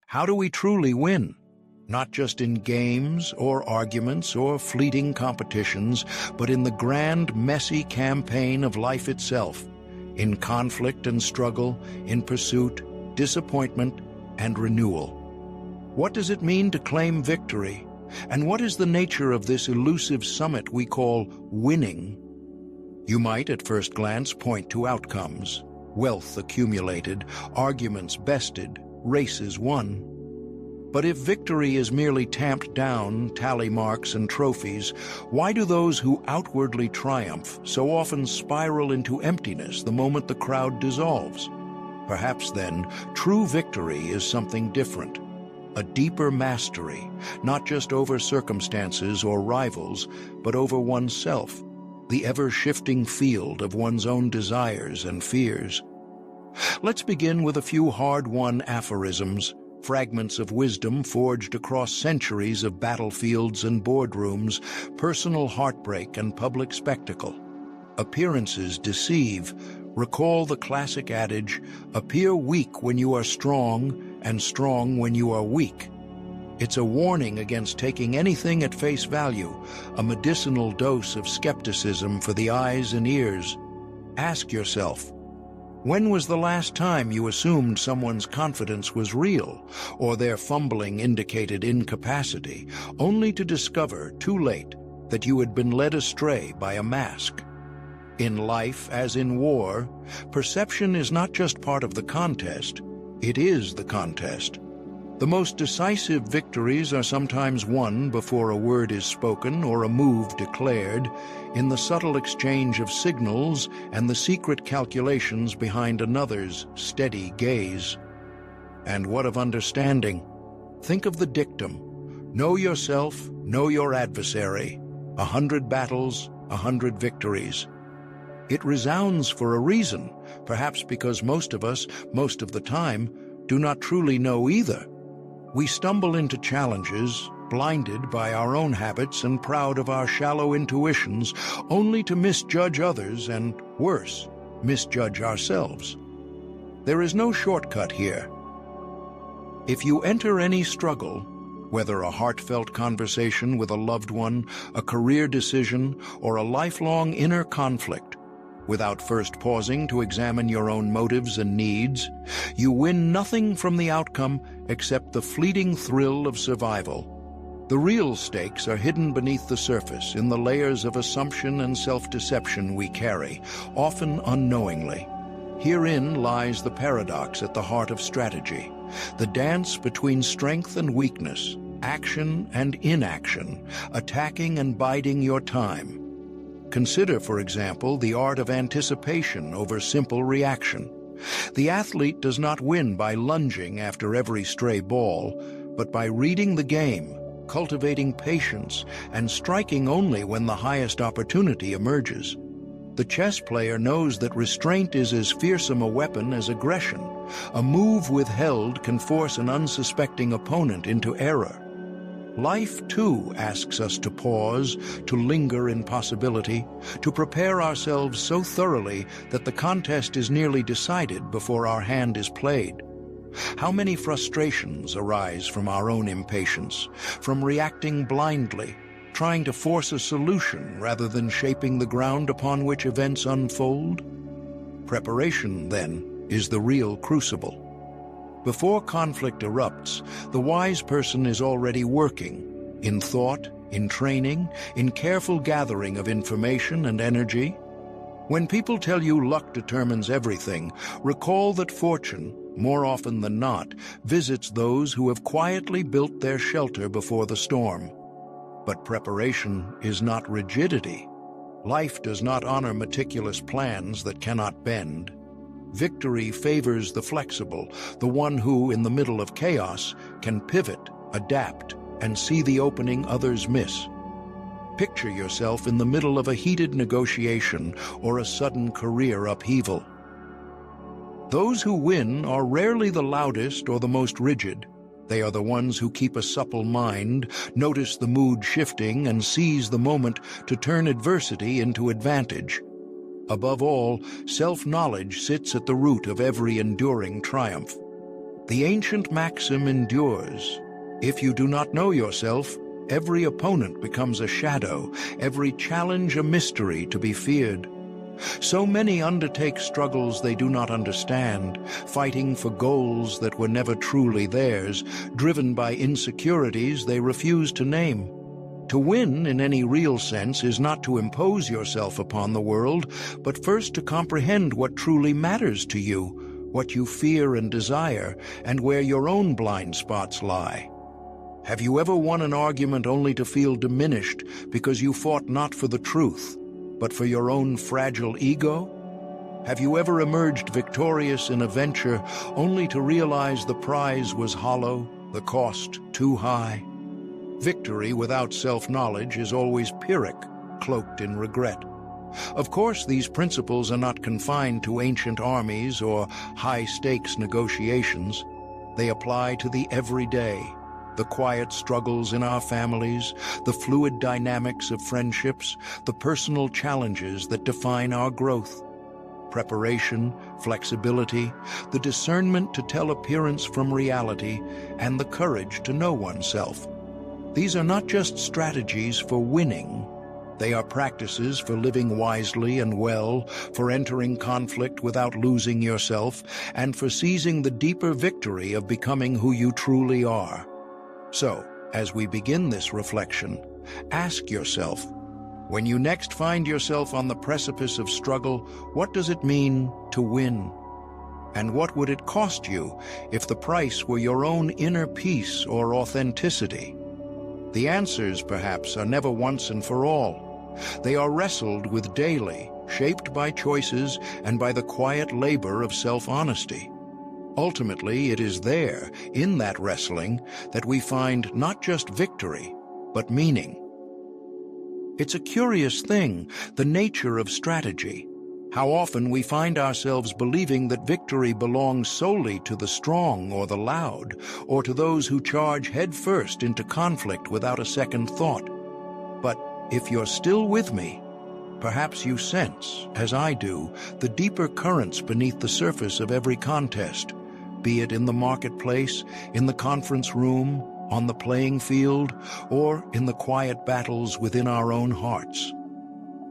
How do we truly win? Not just in games or arguments or fleeting competitions, but in the grand, messy campaign of life itself, in conflict and struggle, in pursuit, disappointment, and renewal. What does it mean to claim victory? And what is the nature of this elusive summit we call winning? You might at first glance point to outcomes: wealth accumulated, arguments bested, races won. But if victory is merely tamped down, tally marks and trophies, why do those who outwardly triumph so often spiral into emptiness the moment the crowd dissolves? Perhaps then, true victory is something different. A deeper mastery, not just over circumstances or rivals, but over oneself, the ever-shifting field of one's own desires and fears. Let's begin with a few hard-won aphorisms, fragments of wisdom forged across centuries of battlefields and boardrooms, personal heartbreak and public spectacle. Appearances deceive. Recall the classic adage, appear weak when you are strong, and strong when you are weak. It's a warning against taking anything at face value, a medicinal dose of skepticism for the eyes and ears. Ask yourself, when was the last time you assumed someone's confidence was real, or their fumbling indicated incapacity, only to discover, too late, that you had been led astray by a mask? In life, as in war, perception is not just part of the contest, it is the contest. The most decisive victories are sometimes won before a word is spoken or a move declared, in the subtle exchange of signals and the secret calculations behind another's steady gaze. And what of understanding? Think of the dictum, know yourself, know your adversary, 100 battles, 100 victories. It resounds for a reason, perhaps because most of us, most of the time, do not truly know either. We stumble into challenges, blinded by our own habits and proud of our shallow intuitions, only to misjudge others and, worse, misjudge ourselves. There is no shortcut here. If you enter any struggle, whether a heartfelt conversation with a loved one, a career decision, or a lifelong inner conflict, without first pausing to examine your own motives and needs, you win nothing from the outcome except the fleeting thrill of survival. The real stakes are hidden beneath the surface in the layers of assumption and self-deception we carry, often unknowingly. Herein lies the paradox at the heart of strategy, the dance between strength and weakness, action and inaction, attacking and biding your time. Consider, for example, the art of anticipation over simple reaction. The athlete does not win by lunging after every stray ball, but by reading the game, cultivating patience, and striking only when the highest opportunity emerges. The chess player knows that restraint is as fearsome a weapon as aggression. A move withheld can force an unsuspecting opponent into error. Life, too, asks us to pause, to linger in possibility, to prepare ourselves so thoroughly that the contest is nearly decided before our hand is played. How many frustrations arise from our own impatience, from reacting blindly, trying to force a solution rather than shaping the ground upon which events unfold? Preparation, then, is the real crucible. Before conflict erupts, the wise person is already working, in thought, in training, in careful gathering of information and energy. When people tell you luck determines everything, recall that fortune, more often than not, visits those who have quietly built their shelter before the storm. But preparation is not rigidity. Life does not honor meticulous plans that cannot bend. Victory favors the flexible, the one who, in the middle of chaos, can pivot, adapt, and see the opening others miss. Picture yourself in the middle of a heated negotiation or a sudden career upheaval. Those who win are rarely the loudest or the most rigid. They are the ones who keep a supple mind, notice the mood shifting, and seize the moment to turn adversity into advantage. Above all, self-knowledge sits at the root of every enduring triumph. The ancient maxim endures: if you do not know yourself, every opponent becomes a shadow, every challenge a mystery to be feared. So many undertake struggles they do not understand, fighting for goals that were never truly theirs, driven by insecurities they refuse to name. To win in any real sense is not to impose yourself upon the world, but first to comprehend what truly matters to you, what you fear and desire, and where your own blind spots lie. Have you ever won an argument only to feel diminished because you fought not for the truth, but for your own fragile ego? Have you ever emerged victorious in a venture only to realize the prize was hollow, the cost too high? Victory without self-knowledge is always Pyrrhic, cloaked in regret. Of course, these principles are not confined to ancient armies or high-stakes negotiations. They apply to the everyday, the quiet struggles in our families, the fluid dynamics of friendships, the personal challenges that define our growth. Preparation, flexibility, the discernment to tell appearance from reality, and the courage to know oneself. These are not just strategies for winning. They are practices for living wisely and well, for entering conflict without losing yourself, and for seizing the deeper victory of becoming who you truly are. So, as we begin this reflection, ask yourself, when you next find yourself on the precipice of struggle, what does it mean to win? And what would it cost you if the price were your own inner peace or authenticity? The answers, perhaps, are never once and for all. They are wrestled with daily, shaped by choices and by the quiet labor of self-honesty. Ultimately, it is there, in that wrestling, that we find not just victory, but meaning. It's a curious thing, the nature of strategy. How often we find ourselves believing that victory belongs solely to the strong or the loud, or to those who charge headfirst into conflict without a second thought. But if you're still with me, perhaps you sense, as I do, the deeper currents beneath the surface of every contest, be it in the marketplace, in the conference room, on the playing field, or in the quiet battles within our own hearts.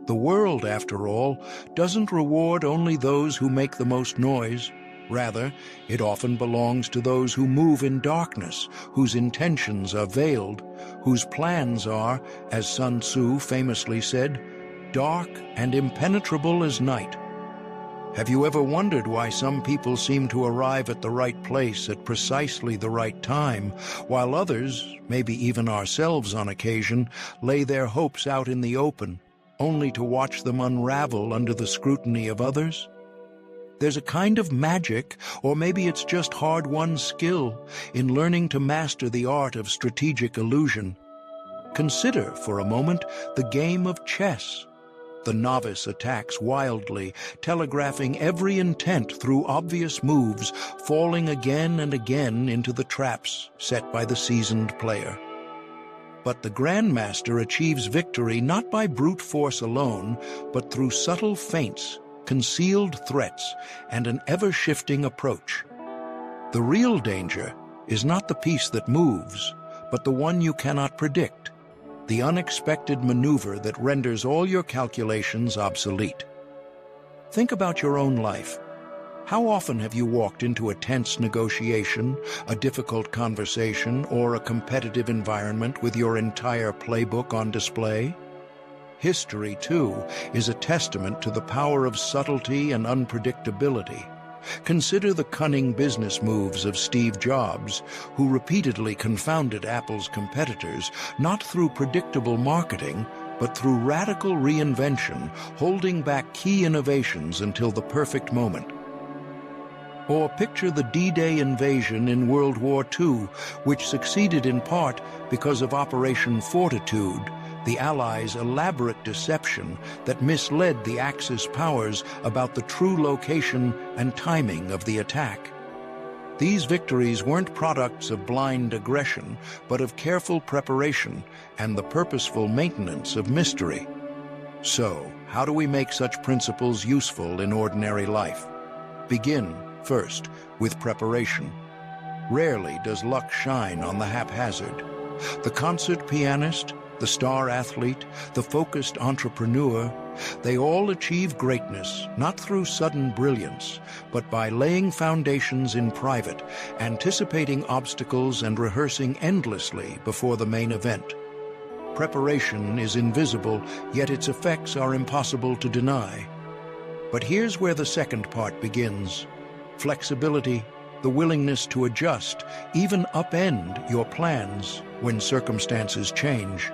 The world, after all, doesn't reward only those who make the most noise. Rather, it often belongs to those who move in darkness, whose intentions are veiled, whose plans are, as Sun Tzu famously said, dark and impenetrable as night. Have you ever wondered why some people seem to arrive at the right place at precisely the right time, while others, maybe even ourselves on occasion, lay their hopes out in the open, only to watch them unravel under the scrutiny of others? There's a kind of magic, or maybe it's just hard-won skill, in learning to master the art of strategic illusion. Consider, for a moment, the game of chess. The novice attacks wildly, telegraphing every intent through obvious moves, falling again and again into the traps set by the seasoned player. But the grandmaster achieves victory not by brute force alone, but through subtle feints, concealed threats, and an ever-shifting approach. The real danger is not the piece that moves, but the one you cannot predict, the unexpected maneuver that renders all your calculations obsolete. Think about your own life. How often have you walked into a tense negotiation, a difficult conversation, or a competitive environment with your entire playbook on display? History, too, is a testament to the power of subtlety and unpredictability. Consider the cunning business moves of Steve Jobs, who repeatedly confounded Apple's competitors, not through predictable marketing, but through radical reinvention, holding back key innovations until the perfect moment. Or picture the D-Day invasion in World War II, which succeeded in part because of Operation Fortitude, the Allies' elaborate deception that misled the Axis powers about the true location and timing of the attack. These victories weren't products of blind aggression, but of careful preparation and the purposeful maintenance of mystery. So, how do we make such principles useful in ordinary life? Begin, first, with preparation. Rarely does luck shine on the haphazard. The concert pianist, the star athlete, the focused entrepreneur, they all achieve greatness not through sudden brilliance, but by laying foundations in private, anticipating obstacles and rehearsing endlessly before the main event. Preparation is invisible, yet its effects are impossible to deny. But here's where the second part begins. Flexibility, the willingness to adjust, even upend your plans when circumstances change.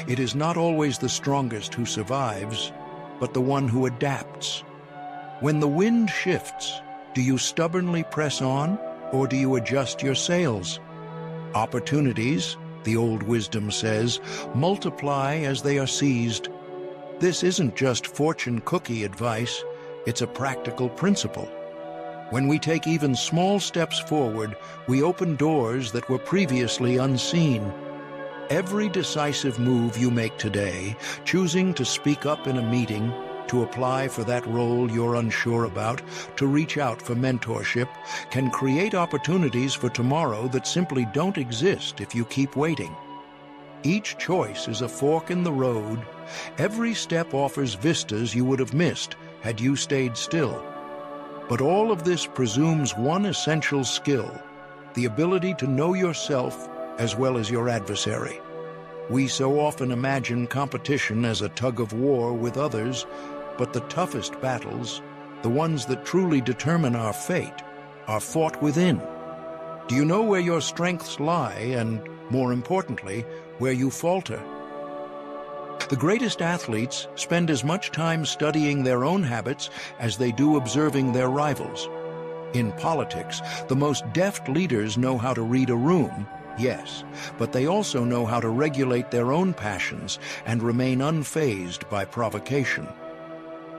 It is not always the strongest who survives, but the one who adapts. When the wind shifts, do you stubbornly press on, or do you adjust your sails? Opportunities, the old wisdom says, multiply as they are seized. This isn't just fortune cookie advice, it's a practical principle. When we take even small steps forward, we open doors that were previously unseen. Every decisive move you make today, choosing to speak up in a meeting, to apply for that role you're unsure about, to reach out for mentorship, can create opportunities for tomorrow that simply don't exist if you keep waiting. Each choice is a fork in the road. Every step offers vistas you would have missed had you stayed still. But all of this presumes one essential skill, the ability to know yourself as well as your adversary. We so often imagine competition as a tug-of-war with others, but the toughest battles, the ones that truly determine our fate, are fought within. Do you know where your strengths lie and, more importantly, where you falter? The greatest athletes spend as much time studying their own habits as they do observing their rivals. In politics, the most deft leaders know how to read a room, yes, but they also know how to regulate their own passions and remain unfazed by provocation.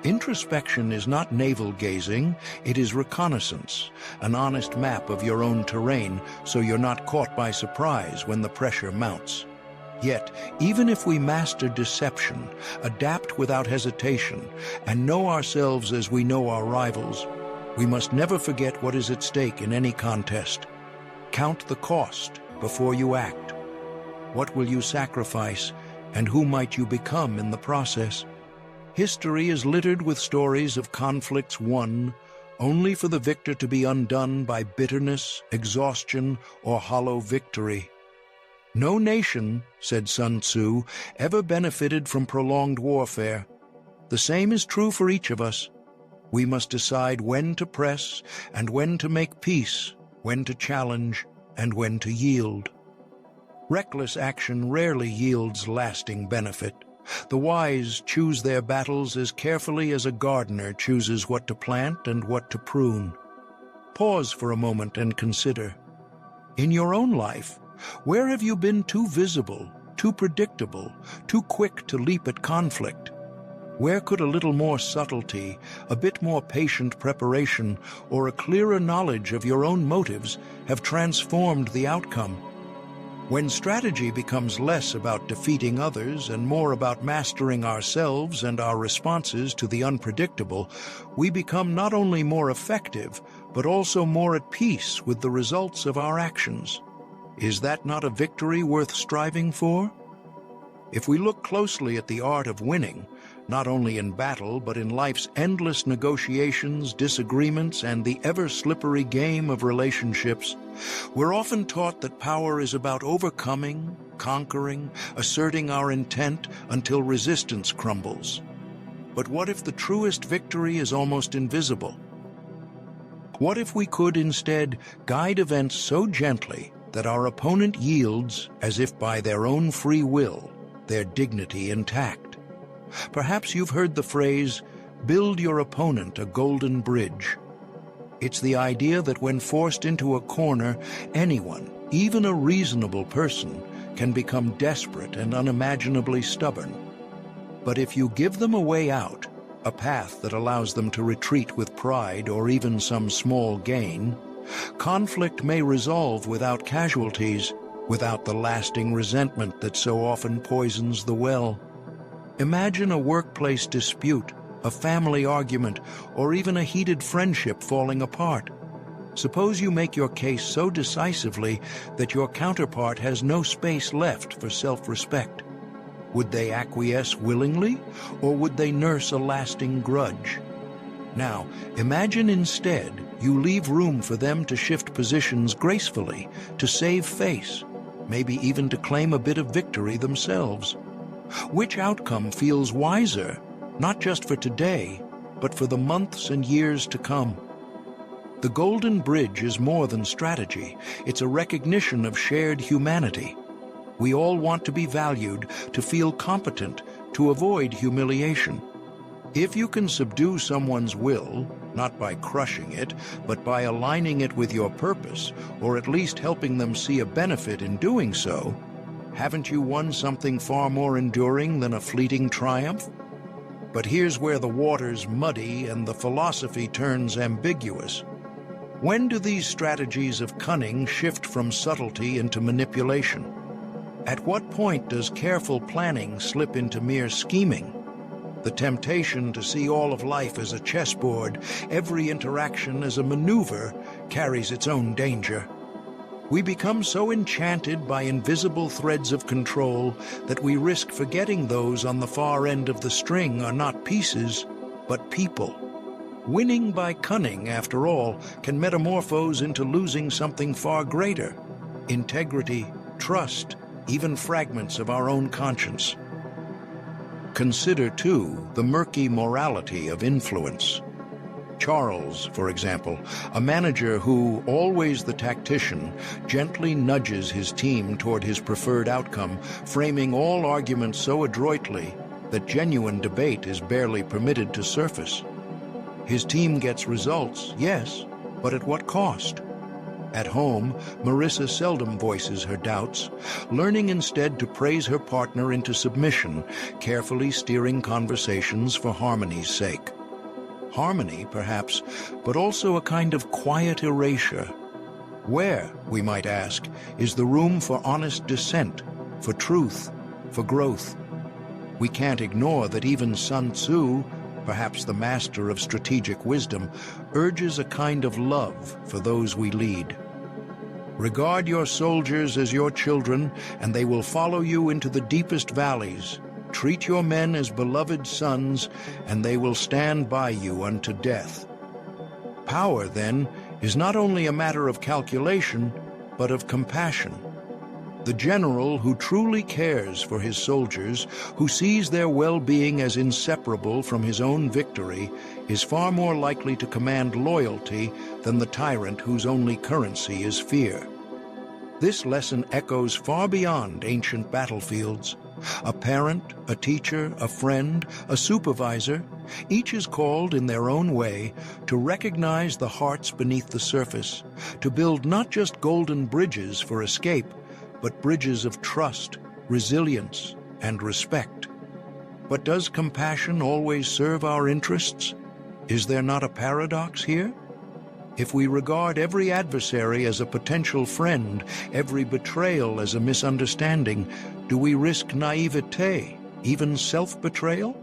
Introspection is not navel-gazing, it is reconnaissance, an honest map of your own terrain so you're not caught by surprise when the pressure mounts. Yet, even if we master deception, adapt without hesitation, and know ourselves as we know our rivals, we must never forget what is at stake in any contest. Count the cost before you act. What will you sacrifice, and who might you become in the process? History is littered with stories of conflicts won, only for the victor to be undone by bitterness, exhaustion, or hollow victory. No nation, said Sun Tzu, ever benefited from prolonged warfare. The same is true for each of us. We must decide when to press and when to make peace, when to challenge and when to yield. Reckless action rarely yields lasting benefit. The wise choose their battles as carefully as a gardener chooses what to plant and what to prune. Pause for a moment and consider. In your own life, where have you been too visible, too predictable, too quick to leap at conflict? Where could a little more subtlety, a bit more patient preparation, or a clearer knowledge of your own motives have transformed the outcome? When strategy becomes less about defeating others and more about mastering ourselves and our responses to the unpredictable, we become not only more effective, but also more at peace with the results of our actions. Is that not a victory worth striving for? If we look closely at the art of winning, not only in battle but in life's endless negotiations, disagreements, and the ever-slippery game of relationships, we're often taught that power is about overcoming, conquering, asserting our intent until resistance crumbles. But what if the truest victory is almost invisible? What if we could instead guide events so gently that our opponent yields as if by their own free will, their dignity intact? Perhaps you've heard the phrase, build your opponent a golden bridge. It's the idea that when forced into a corner, anyone, even a reasonable person, can become desperate and unimaginably stubborn. But if you give them a way out, a path that allows them to retreat with pride or even some small gain, conflict may resolve without casualties, without the lasting resentment that so often poisons the well. Imagine a workplace dispute, a family argument, or even a heated friendship falling apart. Suppose you make your case so decisively that your counterpart has no space left for self-respect. Would they acquiesce willingly, or would they nurse a lasting grudge? Now, imagine instead you leave room for them to shift positions gracefully, to save face, maybe even to claim a bit of victory themselves. Which outcome feels wiser, not just for today, but for the months and years to come? The Golden Bridge is more than strategy. It's a recognition of shared humanity. We all want to be valued, to feel competent, to avoid humiliation. If you can subdue someone's will, not by crushing it, but by aligning it with your purpose, or at least helping them see a benefit in doing so, haven't you won something far more enduring than a fleeting triumph? But here's where the water's muddy and the philosophy turns ambiguous. When do these strategies of cunning shift from subtlety into manipulation? At what point does careful planning slip into mere scheming? The temptation to see all of life as a chessboard, every interaction as a maneuver, carries its own danger. We become so enchanted by invisible threads of control that we risk forgetting those on the far end of the string are not pieces, but people. Winning by cunning, after all, can metamorphose into losing something far greater: integrity, trust, even fragments of our own conscience. Consider, too, the murky morality of influence. Charles, for example, a manager who, always the tactician, gently nudges his team toward his preferred outcome, framing all arguments so adroitly that genuine debate is barely permitted to surface. His team gets results, yes, but at what cost? At home, Marissa seldom voices her doubts, learning instead to praise her partner into submission, carefully steering conversations for harmony's sake. Harmony, perhaps, but also a kind of quiet erasure. Where, we might ask, is the room for honest dissent, for truth, for growth? We can't ignore that even Sun Tzu, perhaps the master of strategic wisdom, urges a kind of love for those we lead. Regard your soldiers as your children, and they will follow you into the deepest valleys. Treat your men as beloved sons, and they will stand by you unto death. Power, then, is not only a matter of calculation, but of compassion. The general who truly cares for his soldiers, who sees their well-being as inseparable from his own victory, is far more likely to command loyalty than the tyrant whose only currency is fear. This lesson echoes far beyond ancient battlefields. A parent, a teacher, a friend, a supervisor, each is called in their own way to recognize the hearts beneath the surface, to build not just golden bridges for escape, but bridges of trust, resilience, and respect. But does compassion always serve our interests? Is there not a paradox here? If we regard every adversary as a potential friend, every betrayal as a misunderstanding, do we risk naivete, even self-betrayal?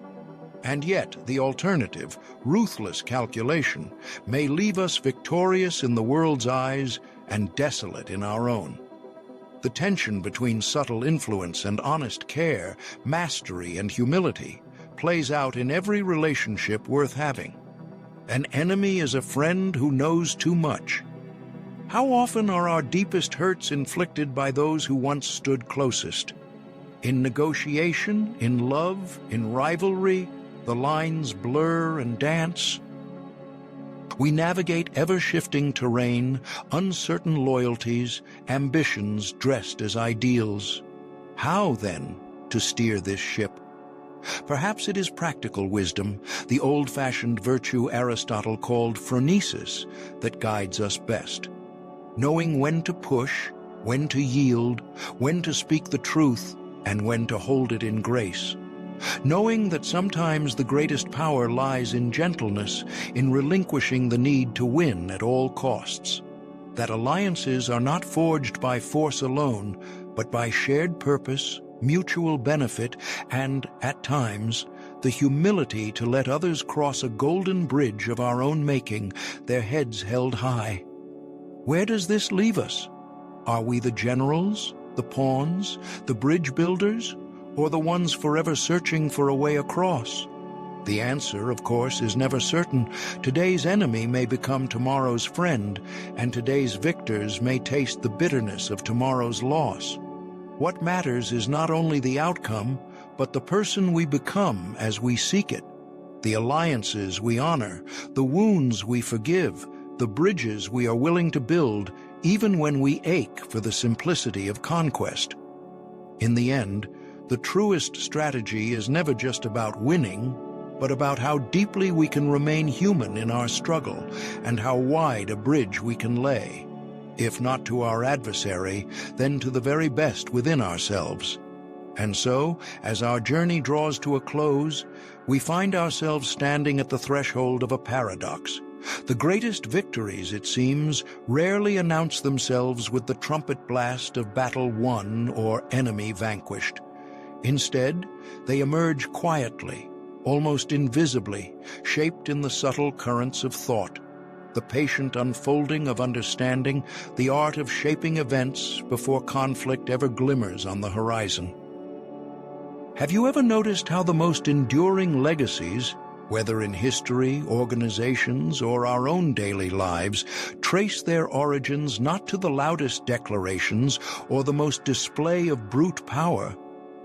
And yet, the alternative, ruthless calculation, may leave us victorious in the world's eyes and desolate in our own. The tension between subtle influence and honest care, mastery and humility, plays out in every relationship worth having. An enemy is a friend who knows too much. How often are our deepest hurts inflicted by those who once stood closest? In negotiation, in love, in rivalry, the lines blur and dance. We navigate ever-shifting terrain, uncertain loyalties, ambitions dressed as ideals. How, then, to steer this ship? Perhaps it is practical wisdom, the old-fashioned virtue Aristotle called phronesis, that guides us best. Knowing when to push, when to yield, when to speak the truth, and when to hold it in grace. Knowing that sometimes the greatest power lies in gentleness, in relinquishing the need to win at all costs. That alliances are not forged by force alone, but by shared purpose, mutual benefit, and, at times, the humility to let others cross a golden bridge of our own making, their heads held high. Where does this leave us? Are we the generals, the pawns, the bridge builders, or the ones forever searching for a way across? The answer, of course, is never certain. Today's enemy may become tomorrow's friend, and today's victors may taste the bitterness of tomorrow's loss. What matters is not only the outcome, but the person we become as we seek it. The alliances we honor, the wounds we forgive, the bridges we are willing to build, even when we ache for the simplicity of conquest. In the end, the truest strategy is never just about winning, but about how deeply we can remain human in our struggle and how wide a bridge we can lay, if not to our adversary, then to the very best within ourselves. And so, as our journey draws to a close, we find ourselves standing at the threshold of a paradox. The greatest victories, it seems, rarely announce themselves with the trumpet blast of battle won or enemy vanquished. Instead, they emerge quietly, almost invisibly, shaped in the subtle currents of thought, the patient unfolding of understanding, the art of shaping events before conflict ever glimmers on the horizon. Have you ever noticed how the most enduring legacies, whether in history, organizations, or our own daily lives, trace their origins not to the loudest declarations or the most display of brute power,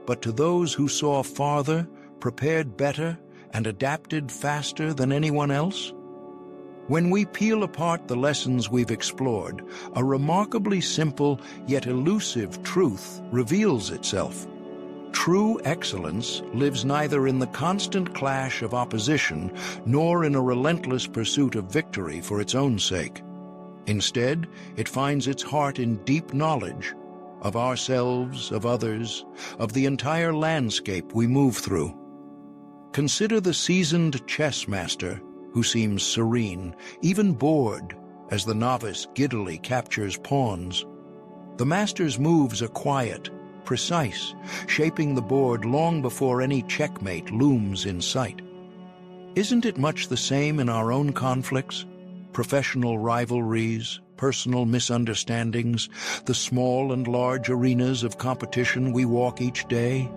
but to those who saw farther, prepared better, and adapted faster than anyone else? When we peel apart the lessons we've explored, a remarkably simple yet elusive truth reveals itself. True excellence lives neither in the constant clash of opposition nor in a relentless pursuit of victory for its own sake. Instead, it finds its heart in deep knowledge of ourselves, of others, of the entire landscape we move through. Consider the seasoned chess master who seems serene, even bored, as the novice giddily captures pawns. The master's moves are quiet, precise, shaping the board long before any checkmate looms in sight. Isn't it much the same in our own conflicts? Professional rivalries, personal misunderstandings, the small and large arenas of competition we walk each day?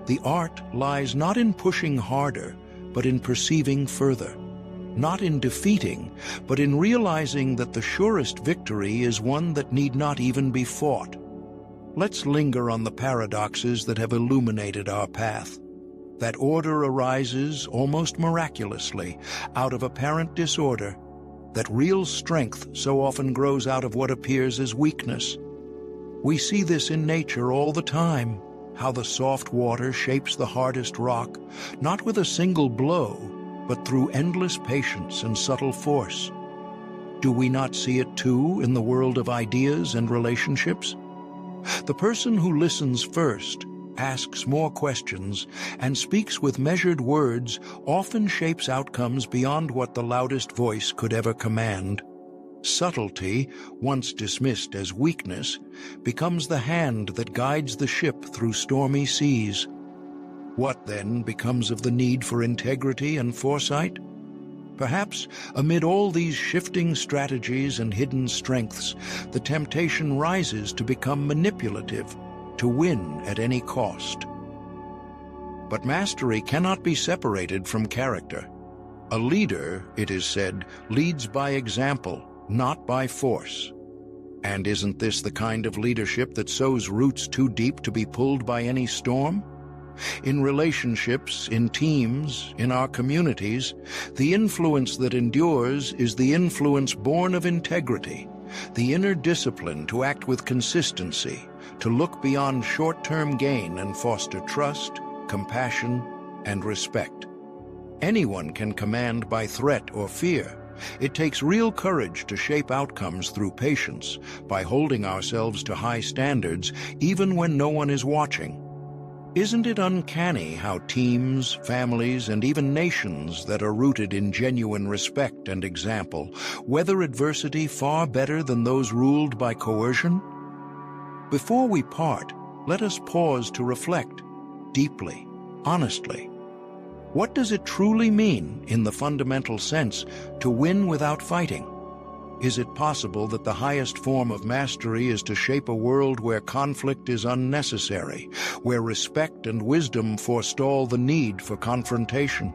The art lies not in pushing harder, but in perceiving further. Not in defeating, but in realizing that the surest victory is one that need not even be fought. Let's linger on the paradoxes that have illuminated our path. That order arises, almost miraculously, out of apparent disorder. That real strength so often grows out of what appears as weakness. We see this in nature all the time, how the soft water shapes the hardest rock, not with a single blow, but through endless patience and subtle force. Do we not see it too in the world of ideas and relationships? The person who listens first, asks more questions, and speaks with measured words often shapes outcomes beyond what the loudest voice could ever command. Subtlety, once dismissed as weakness, becomes the hand that guides the ship through stormy seas. What, then, becomes of the need for integrity and foresight? Perhaps, amid all these shifting strategies and hidden strengths, the temptation rises to become manipulative, to win at any cost. But mastery cannot be separated from character. A leader, it is said, leads by example, not by force. And isn't this the kind of leadership that sows roots too deep to be pulled by any storm? In relationships, in teams, in our communities, the influence that endures is the influence born of integrity, the inner discipline to act with consistency, to look beyond short-term gain and foster trust, compassion, and respect. Anyone can command by threat or fear. It takes real courage to shape outcomes through patience, by holding ourselves to high standards even when no one is watching. Isn't it uncanny how teams, families, and even nations that are rooted in genuine respect and example weather adversity far better than those ruled by coercion? Before we part, let us pause to reflect, deeply, honestly. What does it truly mean, in the fundamental sense, to win without fighting? Is it possible that the highest form of mastery is to shape a world where conflict is unnecessary, where respect and wisdom forestall the need for confrontation?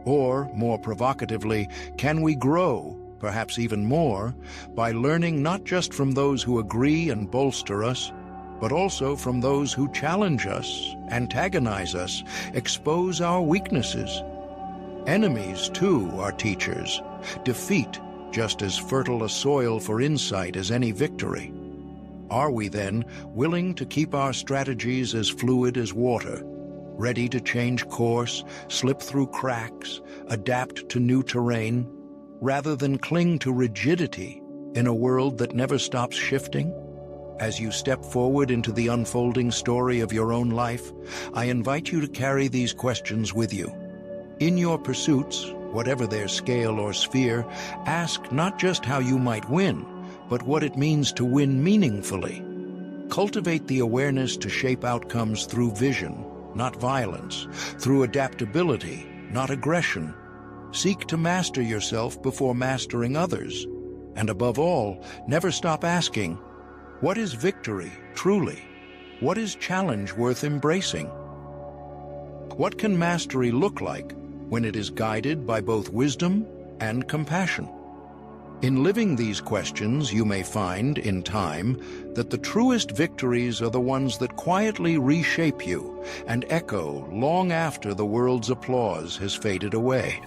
Or, more provocatively, can we grow, perhaps even more, by learning not just from those who agree and bolster us, but also from those who challenge us, antagonize us, expose our weaknesses? Enemies, too, are teachers. Defeat, just as fertile a soil for insight as any victory. Are we, then, willing to keep our strategies as fluid as water, ready to change course, slip through cracks, adapt to new terrain, rather than cling to rigidity in a world that never stops shifting? As you step forward into the unfolding story of your own life, I invite you to carry these questions with you. In your pursuits, whatever their scale or sphere, ask not just how you might win, but what it means to win meaningfully. Cultivate the awareness to shape outcomes through vision, not violence, through adaptability, not aggression. Seek to master yourself before mastering others. And above all, never stop asking, what is victory, truly? What is challenge worth embracing? What can mastery look like when it is guided by both wisdom and compassion? In living these questions, you may find, in time, that the truest victories are the ones that quietly reshape you and echo long after the world's applause has faded away.